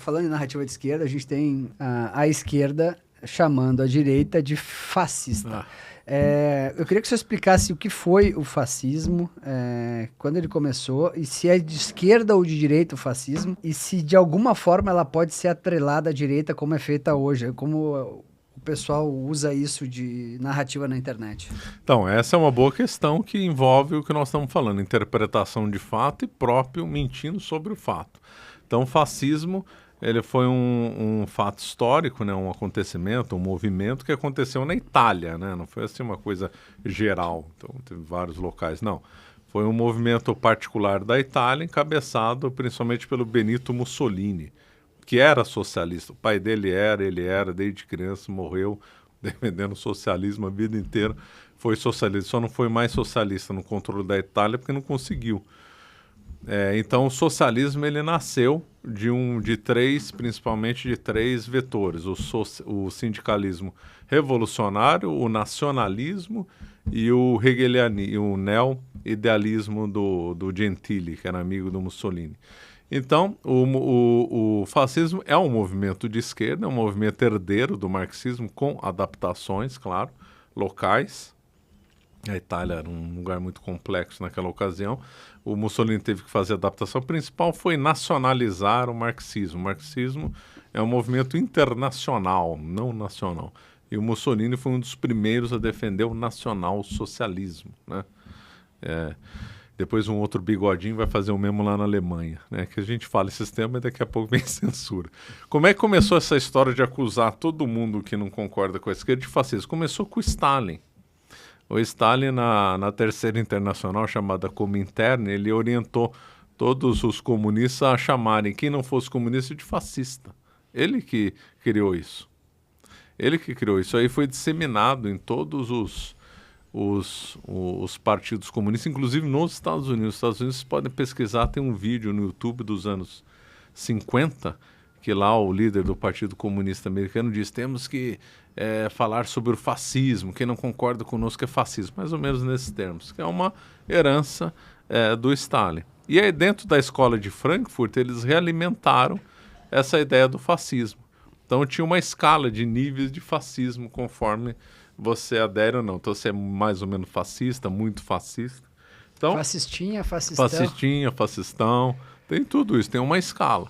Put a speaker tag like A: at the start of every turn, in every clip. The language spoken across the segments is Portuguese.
A: falando em narrativa de esquerda, a gente tem a esquerda chamando a direita de fascista. Eu queria que você explicasse o que foi o fascismo, quando ele começou, e se é de esquerda ou de direita o fascismo, e se de alguma forma ela pode ser atrelada à direita como é feita hoje, como o pessoal usa isso de narrativa na internet.
B: Então, essa é uma boa questão que envolve o que nós estamos falando, interpretação de fato e próprio mentindo sobre o fato. Então, o fascismo, ele foi um fato histórico, né, um acontecimento, um movimento que aconteceu na Itália, né, não foi assim uma coisa geral, então teve vários locais, não. Foi um movimento particular da Itália, encabeçado principalmente pelo Benito Mussolini, que era socialista. O pai dele ele era desde criança, morreu defendendo o socialismo a vida inteira, foi socialista, só não foi mais socialista no controle da Itália porque não conseguiu. Então o socialismo ele nasceu principalmente de três vetores: o sindicalismo revolucionário, o nacionalismo e o neo-idealismo do Gentili, que era amigo do Mussolini. Então, o fascismo é um movimento de esquerda, é um movimento herdeiro do marxismo, com adaptações, claro, locais. A Itália era um lugar muito complexo naquela ocasião. O Mussolini teve que fazer a adaptação. O principal foi nacionalizar o marxismo. O marxismo é um movimento internacional, não nacional. E o Mussolini foi um dos primeiros a defender o nacional-socialismo, né? Depois um outro bigodinho vai fazer o mesmo lá na Alemanha, né? Que a gente fala esses temas e daqui a pouco vem censura. Como é que começou essa história de acusar todo mundo que não concorda com a esquerda de fascismo? Começou com o Stalin. O Stalin, na Terceira Internacional, chamada Comintern, ele orientou todos os comunistas a chamarem quem não fosse comunista de fascista. Ele que criou isso. Ele que criou isso. Aí foi disseminado em todos os partidos comunistas, inclusive nos Estados Unidos. Nos Estados Unidos, vocês podem pesquisar, tem um vídeo no YouTube dos anos 50, que lá o líder do Partido Comunista Americano diz: temos que falar sobre o fascismo, quem não concorda conosco é fascismo, mais ou menos nesses termos, que é uma herança do Stalin. E aí dentro da escola de Frankfurt eles realimentaram essa ideia do fascismo. Então tinha uma escala de níveis de fascismo conforme você adere ou não. Então você é mais ou menos fascista, muito fascista. Então,
A: fascistinha, fascistão.
B: Fascistinha, fascistão, tem tudo isso, tem uma escala.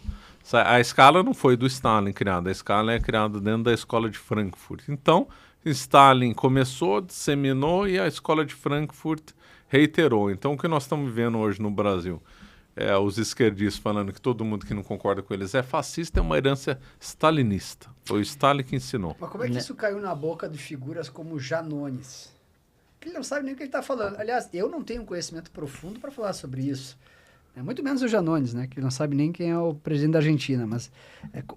B: A escala não foi do Stalin criada, a escala é criada dentro da escola de Frankfurt. Então, Stalin começou, disseminou e a escola de Frankfurt reiterou. Então, o que nós estamos vivendo hoje no Brasil, os esquerdistas falando que todo mundo que não concorda com eles é fascista, é uma herança stalinista. Foi o Stalin que ensinou.
A: Mas como é que isso caiu na boca de figuras como Janones? Ele não sabe nem o que ele está falando. Aliás, eu não tenho conhecimento profundo para falar sobre isso. Muito menos o Janones, né? Que não sabe nem quem é o presidente da Argentina. Mas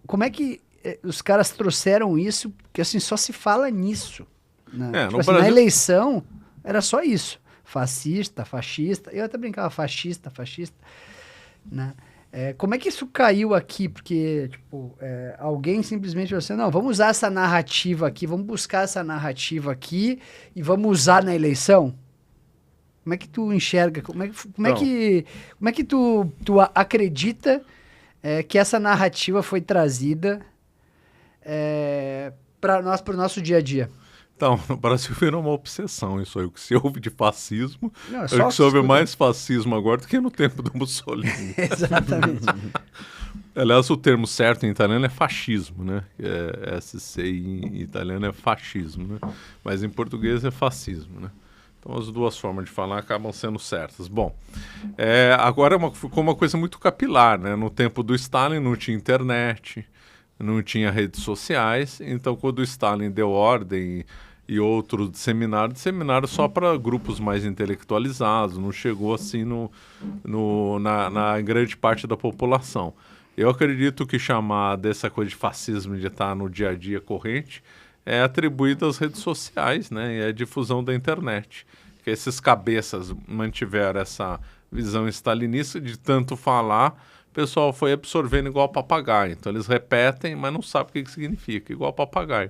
A: como é que os caras trouxeram isso? Porque assim, só se fala nisso. Né? Tipo assim, Brasil... Na eleição, era só isso. Fascista, fascista. Eu até brincava fascista. Né? Como é que isso caiu aqui? Porque alguém simplesmente falou assim, não, vamos usar essa narrativa aqui, vamos buscar essa narrativa aqui e vamos usar na eleição? Como é que tu enxerga? Como é que tu acredita que essa narrativa foi trazida para o nosso dia a dia?
B: Então, no Brasil virou uma obsessão isso aí. O que se ouve de fascismo, o que se ouve mais fascismo agora do que no tempo do Mussolini.
A: Exatamente.
B: Aliás, o termo certo em italiano é fascismo, né? SC em italiano é fascismo, né? Mas em português é fascismo, né? Então, as duas formas de falar acabam sendo certas. Bom, agora ficou uma coisa muito capilar, né? No tempo do Stalin não tinha internet, não tinha redes sociais, então quando o Stalin deu ordem e outros disseminaram só para grupos mais intelectualizados, não chegou assim na grande parte da população. Eu acredito que chamar dessa coisa de fascismo de estar no dia a dia corrente é atribuído às redes sociais, né, e à difusão da internet. Que esses cabeças mantiveram essa visão stalinista de tanto falar, o pessoal foi absorvendo igual papagaio. Então eles repetem, mas não sabem o que significa, igual papagaio.